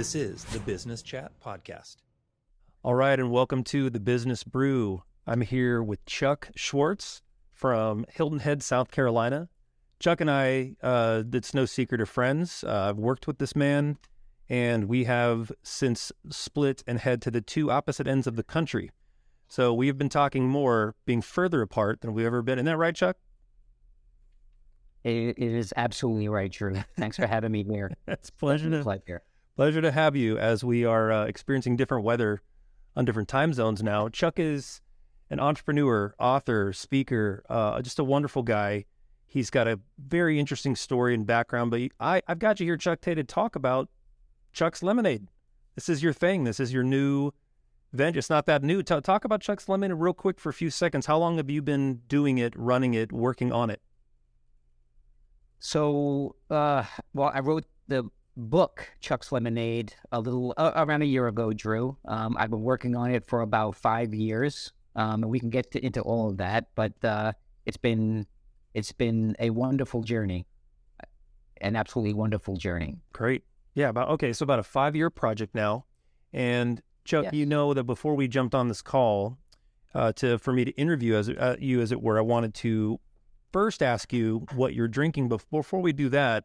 This is the Business Chat Podcast. All right, and welcome to the Business Brew. I'm here with Chuck Schwartz from Hilton Head, South Carolina. Chuck and I, it's no secret, are friends. I've worked with this man, and we have since split and head to the two opposite ends of the country. So we have been talking more, being further apart than we've ever been. Isn't that right, Chuck? It is absolutely right, Drew. Thanks for having me here. It's a pleasure to have you as we are experiencing different weather on different time zones now. Chuck is an entrepreneur, author, speaker, just a wonderful guy. He's got a very interesting story and background, but I've got you here, Chuck, today to talk about Chuck's Lemonade. This is your thing. This is your new venture. It's not that new. Talk about Chuck's Lemonade real quick for a few seconds. How long have you been doing it, running it, working on it? So, I wrote the book, Chuck's Lemonade, a little around a year ago, Drew. I've been working on it for about 5 years. And we can get into all of that, but it's been a wonderful journey, an absolutely wonderful journey. Great. Yeah. About a 5-year project now. And Chuck, yes. You know that before we jumped on this call, for me to interview you, as it were, I wanted to first ask you what you're drinking. Before we do that,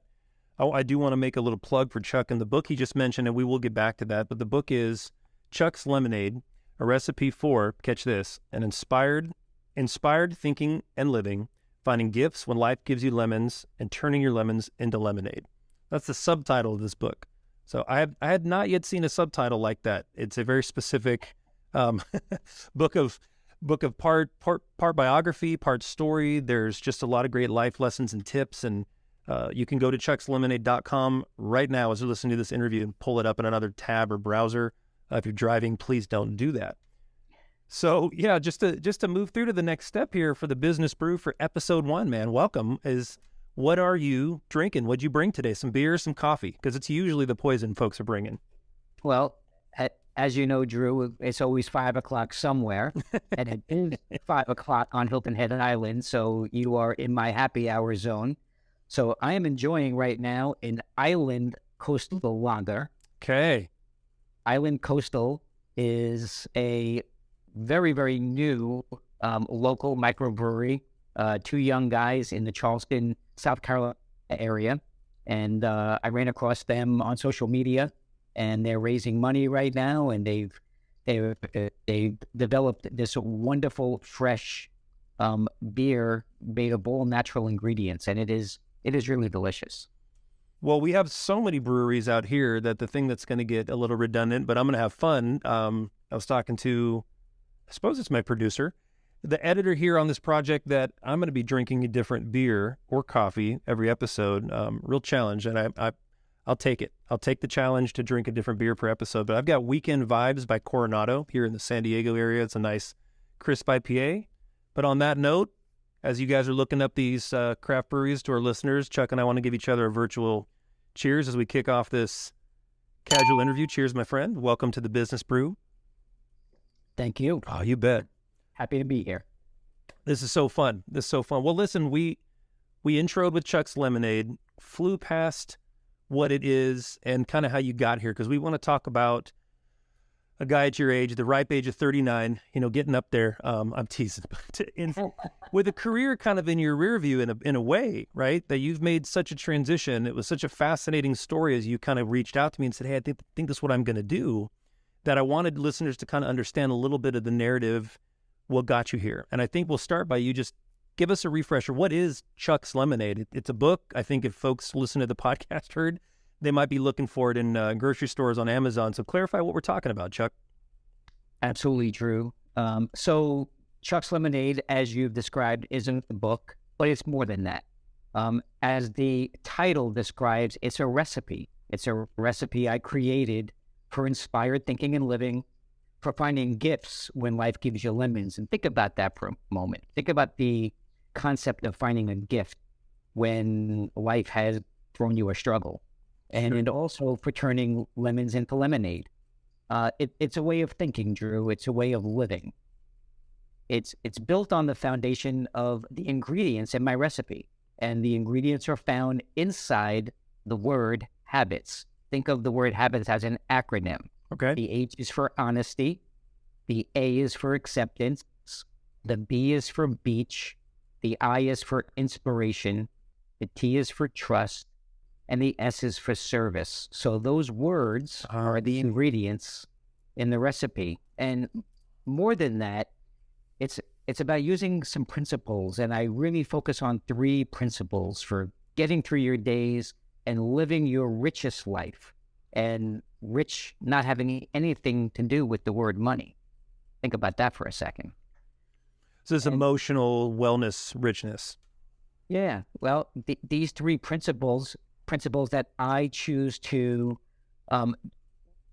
I do want to make a little plug for Chuck and the book he just mentioned, and we will get back to that. But the book is Chuck's Lemonade, a recipe for, catch this, an inspired thinking and living, finding gifts when life gives you lemons and turning your lemons into lemonade. That's the subtitle of this book. So I had not yet seen a subtitle like that. It's a very specific book of part biography, part story. There's just a lot of great life lessons and tips, and you can go to chuckslemonade.com right now as you're listening to this interview and pull it up in another tab or browser. If you're driving, please don't do that. So yeah, just to move through to the next step here for the Business Brew for episode 1, man. Welcome. What are you drinking? What'd you bring today? Some beer, some coffee? Because it's usually the poison folks are bringing. Well, as you know, Drew, it's always 5 o'clock somewhere, and it is 5 o'clock on Hilton Head Island, so you are in my happy hour zone. So I am enjoying right now an Island Coastal Lager. Okay. Island Coastal is a very, very new local microbrewery. 2 young guys in the Charleston, South Carolina area, and I ran across them on social media. And they're raising money right now, and they've developed this wonderful fresh beer made of all natural ingredients, and it is really delicious. Well, we have so many breweries out here that the thing that's going to get a little redundant, but I'm going to have fun. I was talking to, I suppose it's my producer, the editor here on this project, that I'm going to be drinking a different beer or coffee every episode. Real challenge, and I'll take it. I'll take the challenge to drink a different beer per episode. But I've got Weekend Vibes by Coronado here in the San Diego area. It's a nice, crisp IPA. But on that note, as you guys are looking up these craft breweries to our listeners, Chuck and I want to give each other a virtual cheers as we kick off this casual interview. Cheers, my friend. Welcome to the Business Brew. Thank you. Oh, you bet. Happy to be here. This is so fun. Well, listen, we introed with Chuck's Lemonade, flew past what it is and kind of how you got here, because we want to talk about a guy at your age, the ripe age of 39, getting up there. I'm teasing, but with a career kind of in your rear view in a way, right? That you've made such a transition. It was such a fascinating story as you kind of reached out to me and said, hey, I think this is what I'm going to do, that I wanted listeners to kind of understand a little bit of the narrative, what got you here. And I think we'll start by you just give us a refresher. What is Chuck's Lemonade? It's a book. I think if folks listen to the podcast heard, they might be looking for it in grocery stores, on Amazon. So clarify what we're talking about, Chuck. Absolutely, Drew. So Chuck's Lemonade, as you've described, isn't a book, but it's more than that. As the title describes, it's a recipe. It's a recipe I created for inspired thinking and living, for finding gifts when life gives you lemons. And think about that for a moment. Think about the concept of finding a gift when life has thrown you a struggle. And Sure. it also for turning lemons into lemonade. It's a way of thinking, Drew. It's a way of living. It's built on the foundation of the ingredients in my recipe. And the ingredients are found inside the word habits. think of the word habits as an acronym. Okay. The H is for honesty. The A is for acceptance. The B is for beach. The I is for inspiration. The T is for trust. And the S is for service. So those words are the ingredients in the recipe. And more than that, it's about using some principles. And I really focus on 3 principles for getting through your days and living your richest life. And rich not having anything to do with the word money. Think about that for a second. So this emotional wellness richness. Yeah. Well, these 3 principles that I choose to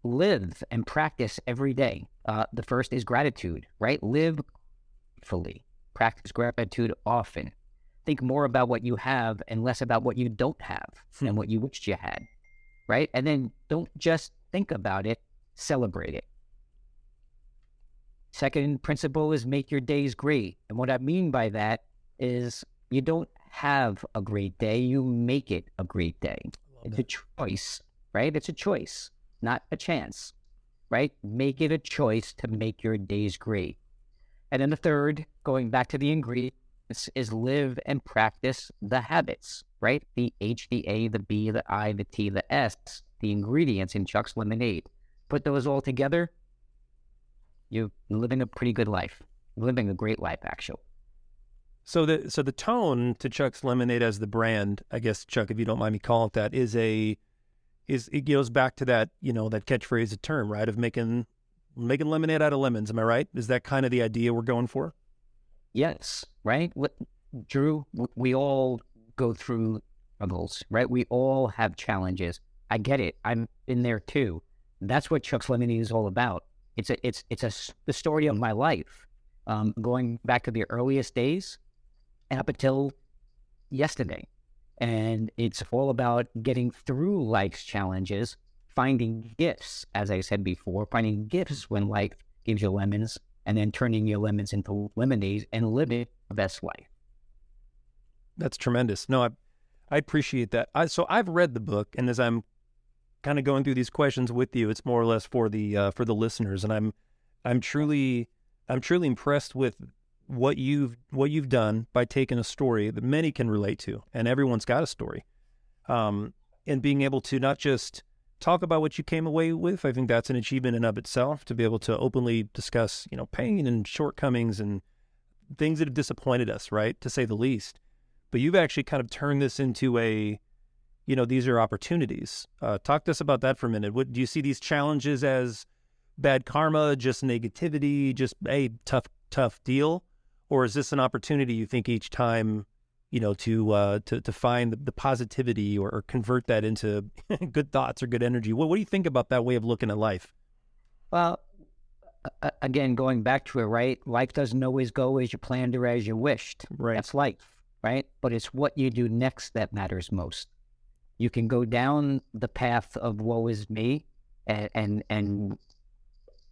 live and practice every day. The first is gratitude, right? Live gratefully. Practice gratitude often. Think more about what you have and less about what you don't have and what you wished you had, right? And then don't just think about it, celebrate it. Second principle is make your days great. And what I mean by that is you don't have a great day, you make it a great day. It's a choice, right? It's a choice, not a chance, right? Make it a choice to make your days great. And then the third, going back to the ingredients, is live and practice the habits, right? The H, the A, the B, the I, the T, the S, the ingredients in Chuck's Lemonade. Put those all together, you're living a pretty good life, living a great life, actually. So the tone to Chuck's Lemonade as the brand, I guess, Chuck, if you don't mind me calling it that, is it goes back to that, that catchphrase, a term, right, of making lemonade out of lemons. Am I right? Is that kind of the idea we're going for? Yes, right? Drew, we all go through struggles, right? We all have challenges. I get it. I'm in there too. That's what Chuck's Lemonade is all about. It's the story of my life, going back to the earliest days and up until yesterday. And it's all about getting through life's challenges, finding gifts, as I said before, finding gifts when life gives you lemons, and then turning your lemons into lemonade and living the best life. That's tremendous. No, I appreciate that. So I've read the book, and as I'm kind of going through these questions with you, it's more or less for the listeners, and I'm truly impressed with what you've done by taking a story that many can relate to, and everyone's got a story, and being able to not just talk about what you came away with. I think that's an achievement in of itself, to be able to openly discuss, pain and shortcomings and things that have disappointed us, right, to say the least. But you've actually kind of turned this into these are opportunities. Talk to us about that for a minute. Do you see these challenges as bad karma, just negativity, just a tough deal? Or is this an opportunity, you think, each time, to find the positivity or convert that into good thoughts or good energy? What do you think about that way of looking at life? Well, again, going back to it, right? Life doesn't always go as you planned or as you wished. Right. That's life, right? But it's what you do next that matters most. You can go down the path of woe is me, and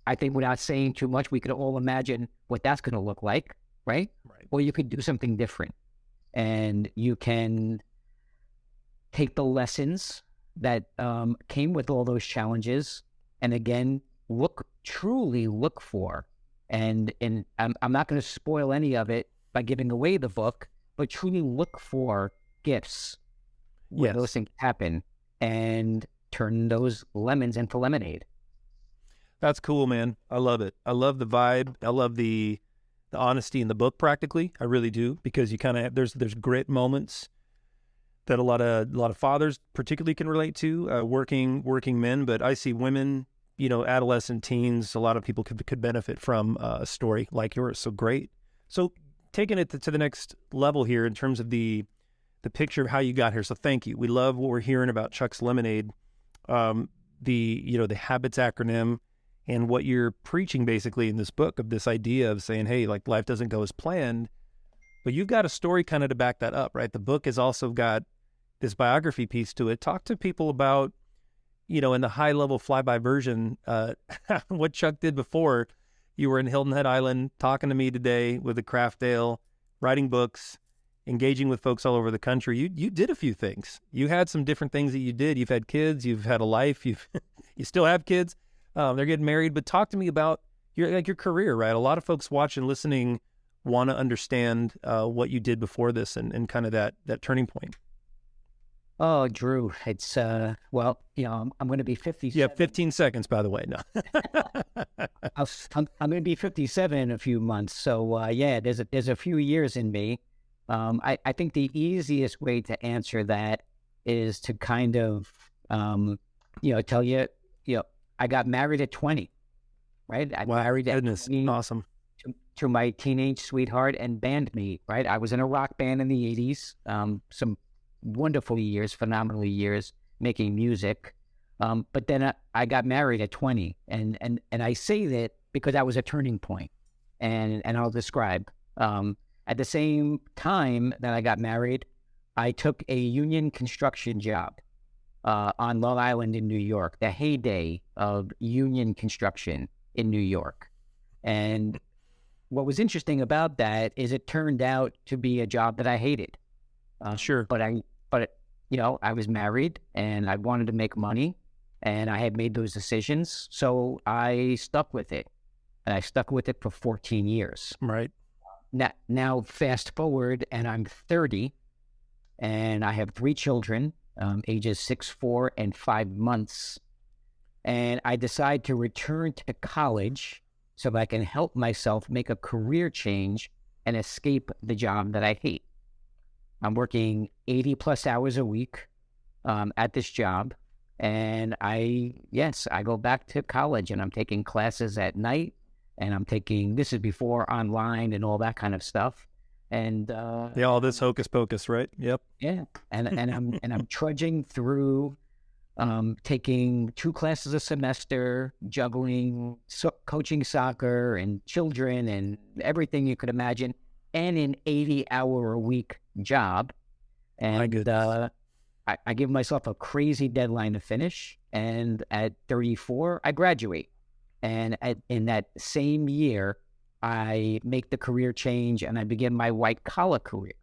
I think without saying too much, we could all imagine what that's going to look like, right? Right. Or you could do something different, and you can take the lessons that came with all those challenges, and again, truly look for, and I'm not going to spoil any of it by giving away the book, but truly look for gifts where those things happen, and turn those lemons into lemonade. That's cool, man. I love it. I love the vibe. I love the honesty in the book, practically. I really do, because you kind of there's grit moments that a lot of fathers particularly can relate to, working men. But I see women, adolescent teens. A lot of people could benefit from a story like yours. So great. So taking it to the next level here in terms of the picture of how you got here. So thank you. We love what we're hearing about Chuck's Lemonade, the habits acronym, and what you're preaching basically in this book, of this idea of saying, hey, like, life doesn't go as planned, but you've got a story kind of to back that up, right? The book has also got this biography piece to it. Talk to people about, in the high level flyby version, what Chuck did before. You were in Hilton Head Island talking to me today with a craft ale, writing books, engaging with folks all over the country. You did a few things. You had some different things that you did. You've had kids. You've had a life. You still have kids. They're getting married. But talk to me about your career, right? A lot of folks watching, listening, want to understand what you did before this and kind of that turning point. Oh, Drew, it's, well, I'm going to be 57. Yeah, 15 seconds, by the way. No. I'm going to be 57 in a few months. So, yeah, there's a few years in me. I think the easiest way to answer that is to kind of, tell you, I got married at 20, right? I married at 20. Awesome. To my teenage sweetheart and bandmate, right? I was in a rock band in the 80s, some wonderful years, phenomenal years making music. But then I got married at 20, and I say that because that was a turning point, and I'll describe. At the same time that I got married, I took a union construction job on Long Island in New York, the heyday of union construction in New York. And what was interesting about that is it turned out to be a job that I hated. Sure. But I was married and I wanted to make money and I had made those decisions. So I stuck with it, and I stuck with it for 14 years. Right. Now fast forward and I'm 30 and I have 3 children, ages 6, 4, and 5 months. And I decide to return to college so that I can help myself make a career change and escape the job that I hate. I'm working 80 plus hours a week at this job. And I go back to college and I'm taking classes at night, and I'm taking, this is before online and all that kind of stuff. And all this hocus pocus, right? Yep. Yeah. And I'm trudging through taking 2 classes a semester, juggling coaching soccer and children and everything you could imagine, and an 80-hour-a-week job. And I give myself a crazy deadline to finish. And at 34, I graduate. And in that same year, I make the career change and I begin my white-collar career.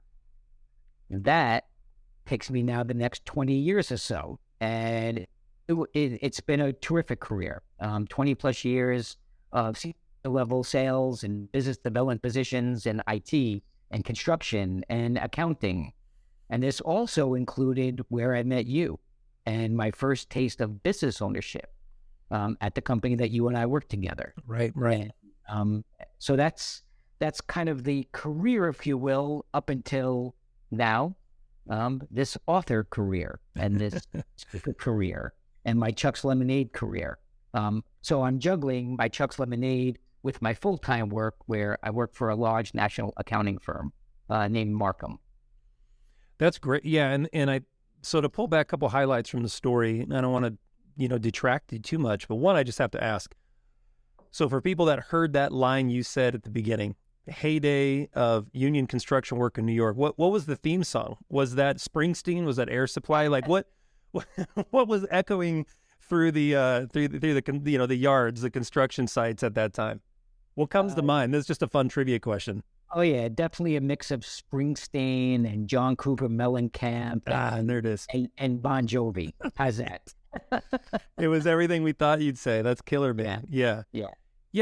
That takes me now the next 20 years or so. And it's been a terrific career. 20 plus years of C-level sales and business development positions in IT and construction and accounting. And this also included where I met you and my first taste of business ownership at the company that you and I worked together. Right. And, so that's kind of the career, if you will, up until now. This author career and this speaker career and my Chuck's Lemonade career. So I'm juggling my Chuck's Lemonade with my full-time work, where I work for a large national accounting firm named Markham. That's great. Yeah. And so to pull back a couple highlights from the story, I don't want to, detract you too much, but one, I just have to ask. So for people that heard that line you said at the beginning, heyday of union construction work in New York, what was the theme song? Was that Springsteen? Was that Air Supply? Like what was echoing through the the yards, the construction sites at that time? What comes to mind? This is just a fun trivia question. Oh yeah, definitely a mix of Springsteen and John Cougar Mellencamp. And there it is. And Bon Jovi. How's that? It was everything we thought you'd say. That's killer, man. Yeah.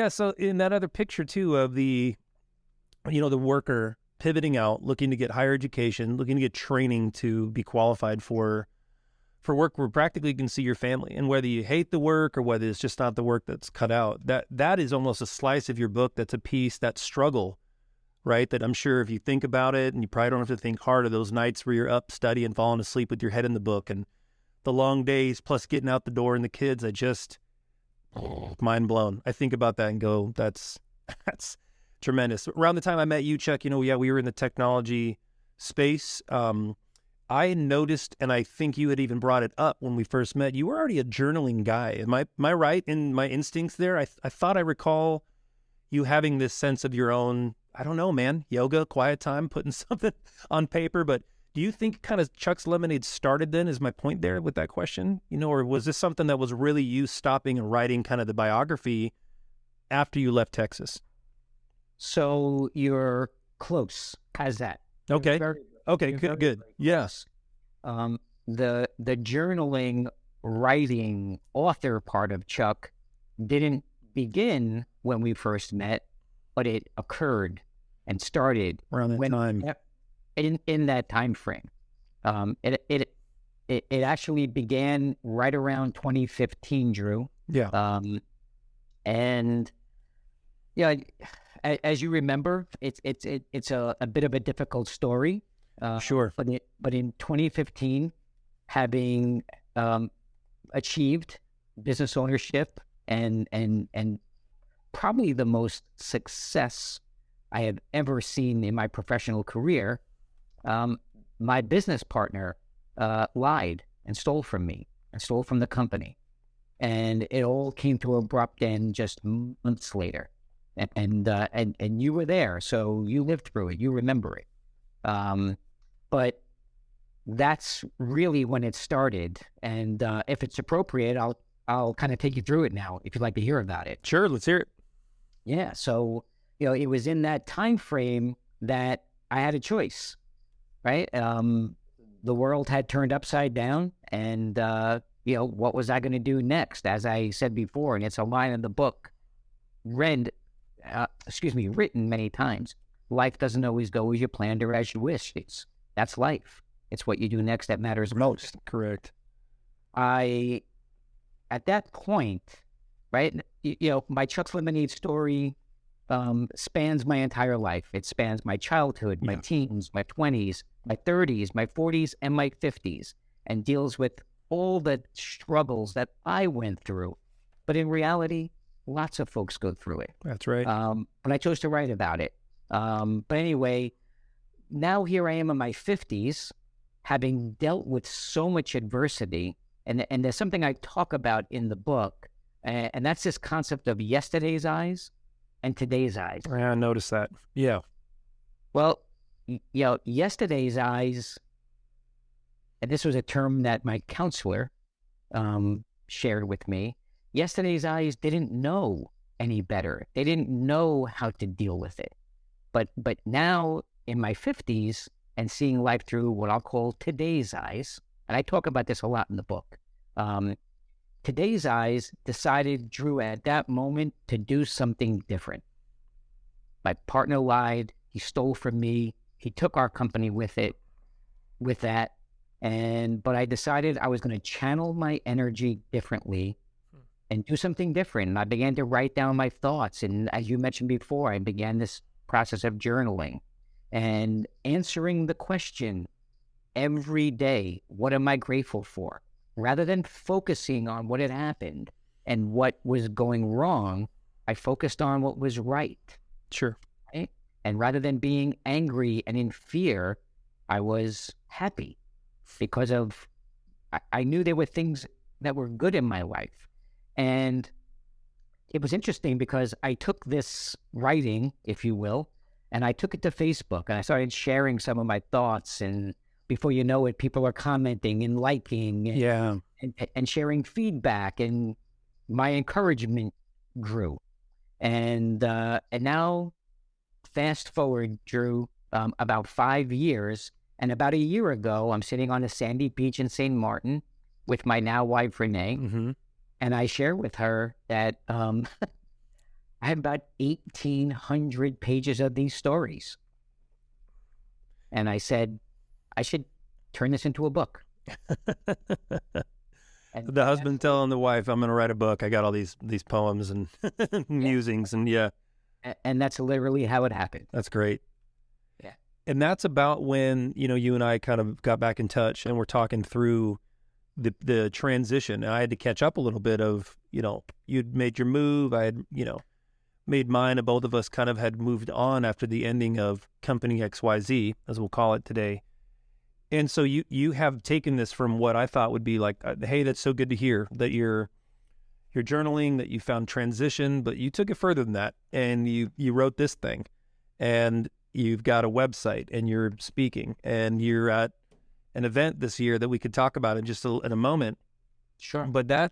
So in that other picture too of the the worker pivoting out, looking to get higher education, looking to get training to be qualified for work where practically you can see your family. And whether you hate the work or whether it's just not the work that's cut out, that is almost a slice of your book that's a piece, that struggle, right? That I'm sure if you think about it, and you probably don't have to think hard of those nights where you're up studying, falling asleep with your head in the book, and the long days plus getting out the door and the kids, mind blown. I think about that and go, that's tremendous. Around the time I met you, Chuck, we were in the technology space. I noticed, and I think you had even brought it up when we first met, you were already a journaling guy. Am I right in my instincts there? I thought I recall you having this sense of your own, I don't know, man, yoga, quiet time, putting something on paper. But do you think kind of Chuck's Lemonade started then, is my point there with that question? Or was this something that was really you stopping and writing kind of the biography after you left Texas? So you're close. How's that? Okay. Very, Okay. you're Good. very, Good. very Yes. the journaling, writing, author part of Chuck didn't begin when we first met, but it occurred and started Around that time. in that time frame. It actually began right around 2015, Drew. Yeah. And yeah, as you remember, it's a bit of a difficult story. Sure. But in 2015, having achieved business ownership and probably the most success I have ever seen in my professional career, my business partner lied and stole from me and stole from the company. And it all came to an abrupt end just months later. And you were there, so you lived through it. You remember it. But that's really when it started. And if it's appropriate, I'll kind of take you through it now, if you'd like to hear about it. Sure. Let's hear it. Yeah. So, it was in that time frame that I had a choice, right? The world had turned upside down, and what was I going to do next? As I said before, and it's a line in the book, written many times. Life doesn't always go as you planned or as you wished. That's life. It's what you do next that matters most. Correct. At that point, right? My Chuck's Lemonade story spans my entire life. It spans my childhood, my teens, my 20s, my 30s, my 40s, and my 50s, and deals with all the struggles that I went through. But in reality, lots of folks go through it. That's right. But I chose to write about it. But anyway, now here I am in my 50s, having dealt with so much adversity. And there's something I talk about in the book, and that's this concept of yesterday's eyes and today's eyes. I noticed that. Yeah. Well, yesterday's eyes, and this was a term that my counselor shared with me. Yesterday's eyes didn't know any better. They didn't know how to deal with it. But now in my 50s and seeing life through what I'll call today's eyes, and I talk about this a lot in the book, today's eyes decided, Drew, at that moment to do something different. My partner lied. He stole from me. He took our company with that. But I decided I was going to channel my energy differently and do something different. And I began to write down my thoughts. And as you mentioned before, I began this process of journaling and answering the question every day, what am I grateful for? Rather than focusing on what had happened and what was going wrong, I focused on what was right. Sure. Right? And rather than being angry and in fear, I was happy because I knew there were things that were good in my life. And it was interesting because I took this writing, if you will, and I took it to Facebook and I started sharing some of my thoughts. And before you know it, people are commenting and liking and sharing feedback, and my encouragement grew. And now, fast forward, Drew, about 5 years, and about a year ago, I'm sitting on a sandy beach in St. Martin with my now wife, Renee, and I share with her that I have about 1,800 pages of these stories. And I said, I should turn this into a book. And the husband telling the wife, I'm going to write a book. I got all these poems and musings and And that's literally how it happened. That's great. Yeah. And that's about when, you and I kind of got back in touch and we're talking through the transition. And I had to catch up a little bit of, you'd made your move. I had, made mine, and both of us kind of had moved on after the ending of Company XYZ, as we'll call it today. And so you have taken this from what I thought would be like, hey, that's so good to hear that you're journaling, that you found transition, but you took it further than that, and you wrote this thing, and you've got a website, and you're speaking, and you're at an event this year that we could talk about in a moment. Sure. But that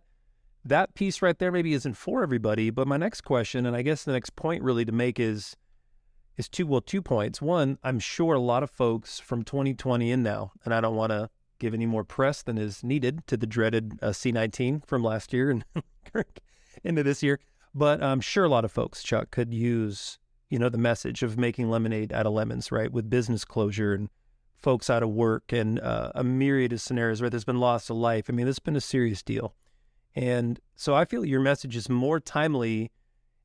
piece right there maybe isn't for everybody. But my next question, and I guess the next point really to make is, is 2 points. One, I'm sure a lot of folks from 2020 in now, and I don't want to give any more press than is needed to the dreaded C19 from last year and into this year, but I'm sure a lot of folks, Chuck, could use, the message of making lemonade out of lemons, right? With business closure and folks out of work and a myriad of scenarios where there's been loss of life. I mean, this has been a serious deal. And so I feel your message is more timely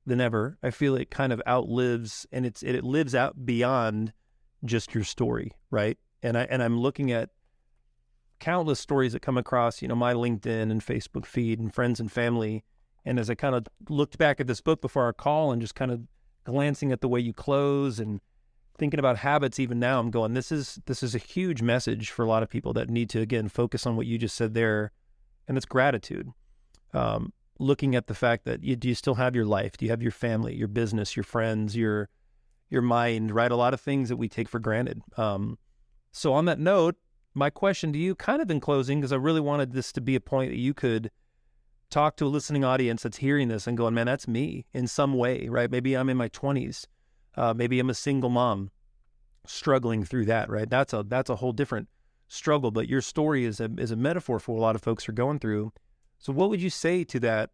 than ever. I feel it kind of outlives, and it lives out beyond just your story, right? And I'm looking at countless stories that come across, my LinkedIn and Facebook feed and friends and family. And as I kind of looked back at this book before our call and just kind of glancing at the way you close and thinking about habits even now, I'm going, this is a huge message for a lot of people that need to, again, focus on what you just said there. And it's gratitude. Looking at the fact that do you still have your life? Do you have your family, your business, your friends, your mind, right? A lot of things that we take for granted. So on that note, my question to you kind of in closing, because I really wanted this to be a point that you could talk to a listening audience that's hearing this and going, man, that's me in some way, right? Maybe I'm in my 20s. Maybe I'm a single mom struggling through that, right? That's a whole different struggle, but your story is a metaphor for what a lot of folks are going through. So what would you say to that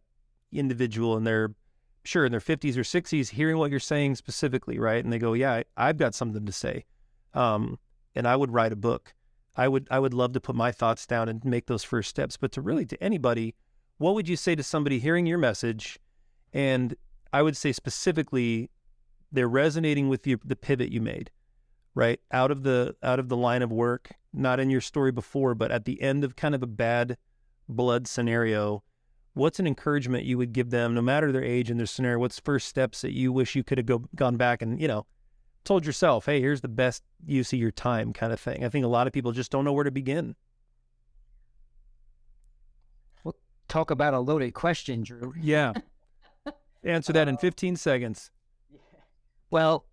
individual in their 50s or 60s, hearing what you're saying specifically, right? And they go, yeah, I've got something to say. And I would write a book. I would love to put my thoughts down and make those first steps. But to anybody, what would you say to somebody hearing your message? And I would say specifically, they're resonating with the pivot you made, right? Out of the line of work, not in your story before, but at the end of kind of a bad blood scenario. What's an encouragement you would give them, no matter their age and their scenario? What's first steps that you wish you could have gone back and, told yourself, hey, here's the best use of your time kind of thing? I think a lot of people just don't know where to begin. Well, talk about a loaded question, Drew. Yeah. Answer that in 15 seconds. Well,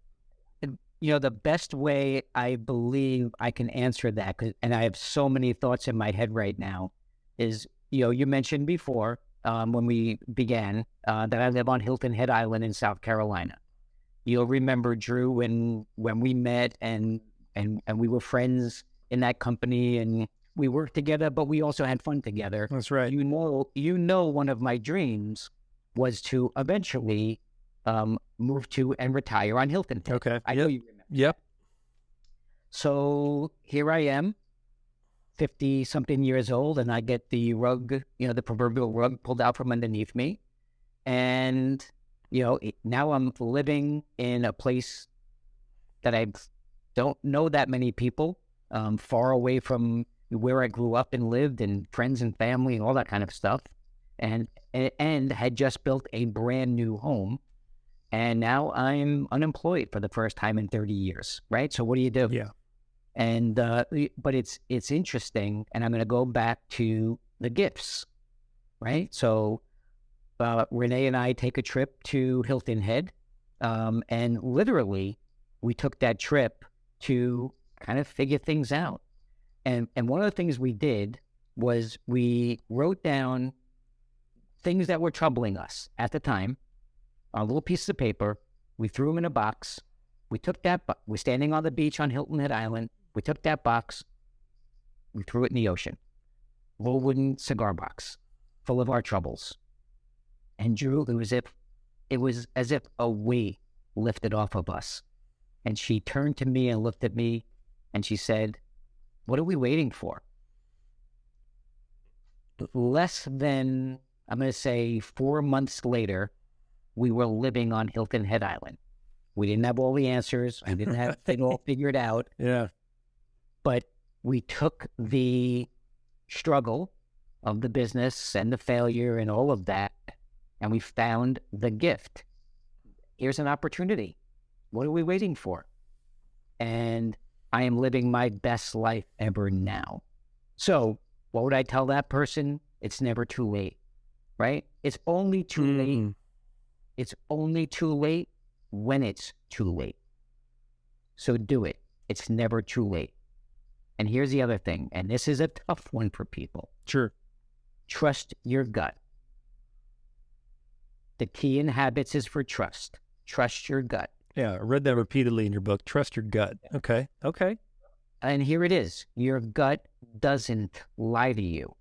the best way I believe I can answer that, and I have so many thoughts in my head right now, is, you mentioned before when we began that I live on Hilton Head Island in South Carolina. You'll remember, Drew, when we met and we were friends in that company and we worked together, but we also had fun together. That's right. One of my dreams was to eventually move to and retire on Hilton Head. Okay. I know you remember. Yep. So here I am, 50-something years old, and I get the rug, the proverbial rug pulled out from underneath me. And now I'm living in a place that I don't know that many people, far away from where I grew up and lived, and friends and family and all that kind of stuff, and had just built a brand new home. And now I'm unemployed for the first time in 30 years, right? So what do you do? Yeah. And but it's interesting, and I'm going to go back to the gifts, right? So Renee and I take a trip to Hilton Head, and literally we took that trip to kind of figure things out. And one of the things we did was we wrote down things that were troubling us at the time on little pieces of paper. We threw them in a box. We took that, we're standing on the beach on Hilton Head Island. We took that box, we threw it in the ocean. Little wooden cigar box full of our troubles. And Drew, it was as if a weight lifted off of us. And she turned to me and looked at me and she said, what are we waiting for? Less than, I'm going to say 4 months later, we were living on Hilton Head Island. We didn't have all the answers. We didn't have it all figured out. Yeah. But we took the struggle of the business and the failure and all of that, and we found the gift. Here's an opportunity. What are we waiting for? And I am living my best life ever now. So what would I tell that person? It's never too late, right? It's only too late. It's only too late when it's too late. So do it. It's never too late. And here's the other thing, and this is a tough one for people. Sure. Trust your gut. The key in habits is for trust. Trust your gut. Yeah, I read that repeatedly in your book. Trust your gut. Okay. Okay. And here it is. Your gut doesn't lie to you.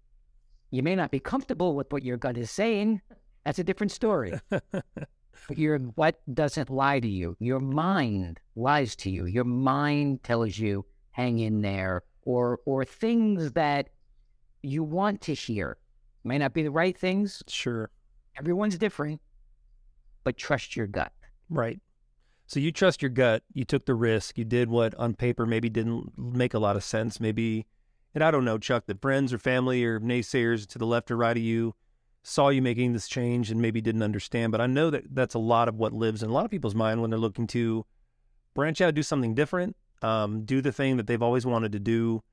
You may not be comfortable with what your gut is saying. That's a different story. But your gut doesn't lie to you. Your mind lies to you. Your mind tells you, hang in there, or things that you want to hear. May not be the right things. Sure. Everyone's different, but trust your gut. Right. So you trust your gut. You took the risk. You did what on paper maybe didn't make a lot of sense. Maybe, and I don't know, Chuck, that friends or family or naysayers to the left or right of you saw you making this change and maybe didn't understand. But I know that that's a lot of what lives in a lot of people's mind when they're looking to branch out, do something different, do the thing that they've always wanted to do.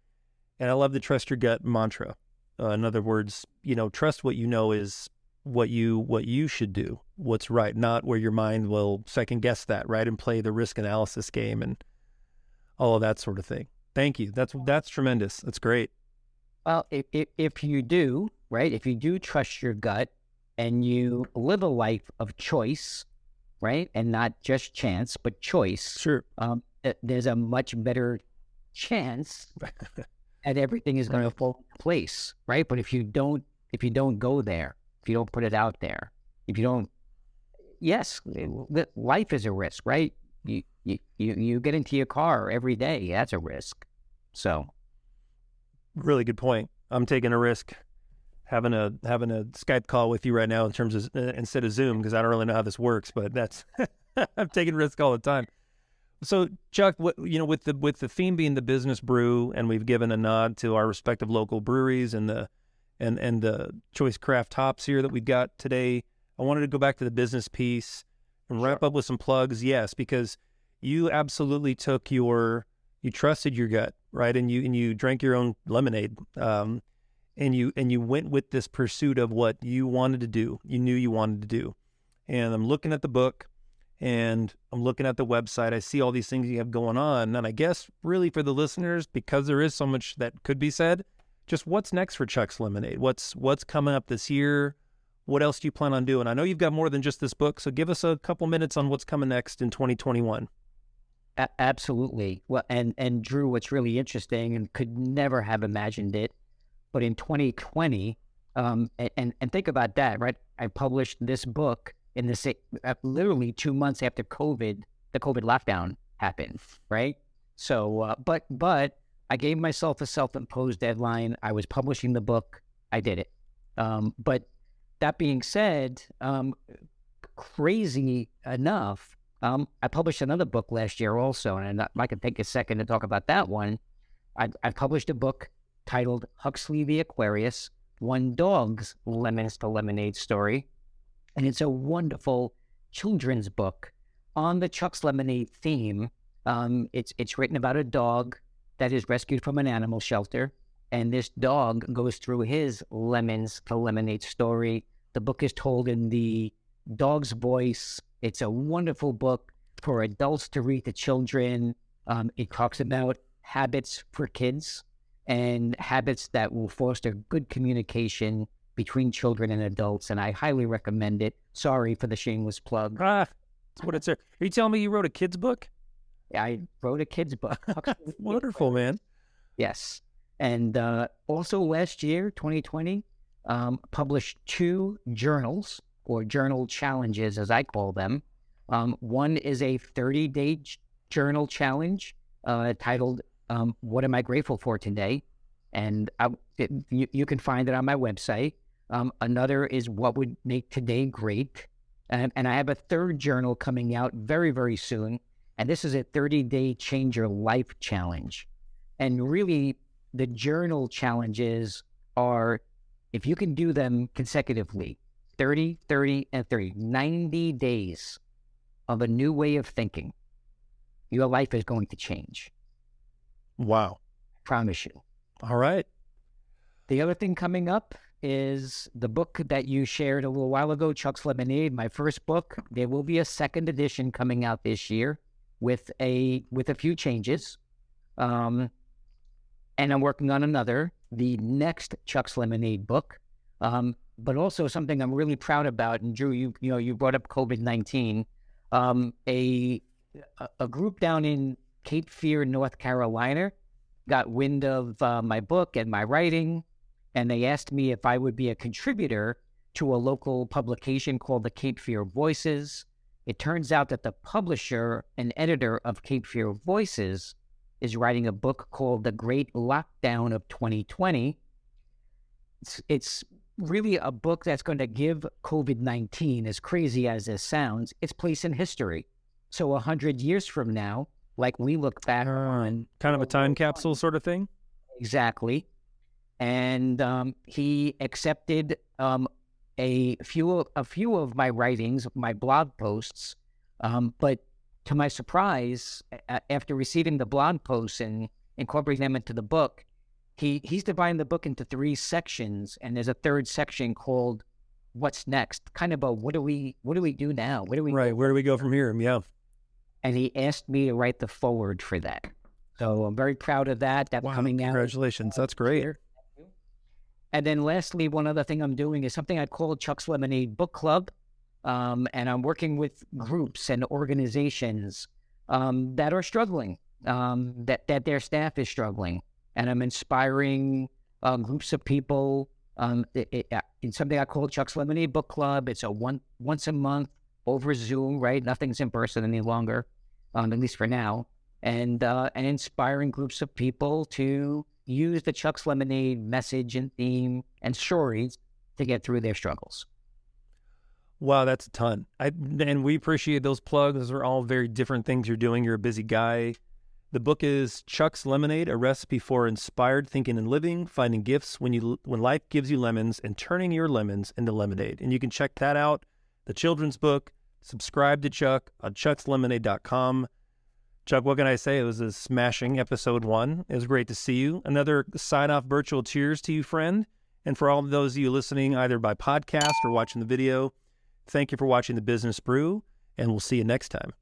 And I love the trust your gut mantra. In other words, trust what you know is what you should do, what's right, not where your mind will second guess that, right, and play the risk analysis game and all of that sort of thing. Thank you. That's tremendous. That's great. Well, if you do, right, if you do trust your gut and you live a life of choice, right, and not just chance, but choice, sure, there's a much better chance that everything is going to fall into place, right? But if you don't go there, if you don't put it out there, if you don't, yes, life is a risk, right? You get into your car every day, that's a risk. So, really good point. I'm taking a risk having a Skype call with you right now in terms of instead of Zoom, because I don't really know how this works, but that's I'm taking risk all the time. So Chuck, with the theme being the Business Brew, and we've given a nod to our respective local breweries and the choice craft hops here that we've got today, I wanted to go back to the business piece and wrap up with some plugs. Yes, because you absolutely you trusted your gut, right? And you drank your own lemonade. And you went with this pursuit of what you wanted to do. You knew you wanted to do. And I'm looking at the book and I'm looking at the website. I see all these things you have going on. And I guess really for the listeners, because there is so much that could be said, just what's next for Chuck's Lemonade? What's coming up this year? What else do you plan on doing? I know you've got more than just this book, so give us a couple minutes on what's coming next in 2021. Absolutely. Well, and Drew, what's really interesting, and could never have imagined it, but in 2020, and think about that, right? I published this book in literally 2 months after the COVID lockdown happened, right? So, but I gave myself a self-imposed deadline. I was publishing the book. I did it. But that being said, crazy enough, I published another book last year also, and I can take a second to talk about that one. I published a book titled Huxley the Aquarius, One Dog's Lemons to Lemonade Story. And it's a wonderful children's book on the Chuck's Lemonade theme. It's written about a dog that is rescued from an animal shelter. And this dog goes through his lemons to lemonade story. The book is told in the dog's voice. It's a wonderful book for adults to read to children. It talks about habits for kids and habits that will foster good communication between children and adults. And I highly recommend it. Sorry for the shameless plug. That's what it's. Are you telling me you wrote a kid's book? I wrote a kid's book. Wonderful, man. Yes. And also last year, 2020, published 2 journals, or journal challenges, as I call them. One is a 30-day journal challenge titled, What Am I Grateful For Today? And you can find it on my website. Another is What Would Make Today Great? And I have a 3rd journal coming out very, very soon. And this is a 30-day Change Your Life challenge. And really, the journal challenges are, if you can do them consecutively, 30, 30, and 30, 90 days of a new way of thinking, your life is going to change. Wow. I promise you. All right. The other thing coming up is the book that you shared a little while ago, Chuck's Lemonade, my first book. There will be a 2nd edition coming out this year with a few changes. And I'm working on another, the next Chuck's Lemonade book. But also something I'm really proud about, and Drew, you brought up COVID-19. A a group down in Cape Fear, North Carolina, got wind of my book and my writing, and they asked me if I would be a contributor to a local publication called the Cape Fear Voices. It turns out that the publisher and editor of Cape Fear Voices is writing a book called The Great Lockdown of 2020. It's really a book that's going to give COVID-19, as crazy as this sounds, its place in history. So 100 years from now, like we look back on... Kind of a time capsule sort of thing? Exactly. And he accepted a few of my writings, my blog posts, but to my surprise, after receiving the blog posts and incorporating them into the book, he's dividing the book into 3 sections, and there's a 3rd section called "What's Next?" Kind of a what do we do now? Where do we go from here? Yeah. And he asked me to write the foreword for that. So I'm very proud of that. That's coming out. Congratulations. That's great. And then lastly, one other thing I'm doing is something I call Chuck's Lemonade Book Club. And I'm working with groups and organizations that are struggling, that their staff is struggling. And I'm inspiring groups of people in something I call Chuck's Lemonade Book Club. It's a once a month over Zoom, right? Nothing's in person any longer, at least for now. And inspiring groups of people to use the Chuck's Lemonade message and theme and stories to get through their struggles. Wow, that's a ton. And we appreciate those plugs. Those are all very different things you're doing. You're a busy guy. The book is Chuck's Lemonade, a recipe for inspired thinking and living, finding gifts when life gives you lemons and turning your lemons into lemonade. And you can check that out, the children's book. Subscribe to Chuck on chuckslemonade.com. Chuck, what can I say? It was a smashing episode 1. It was great to see you. Another sign-off virtual cheers to you, friend. And for all of those of you listening, either by podcast or watching the video, thank you for watching the Business Brew, and we'll see you next time.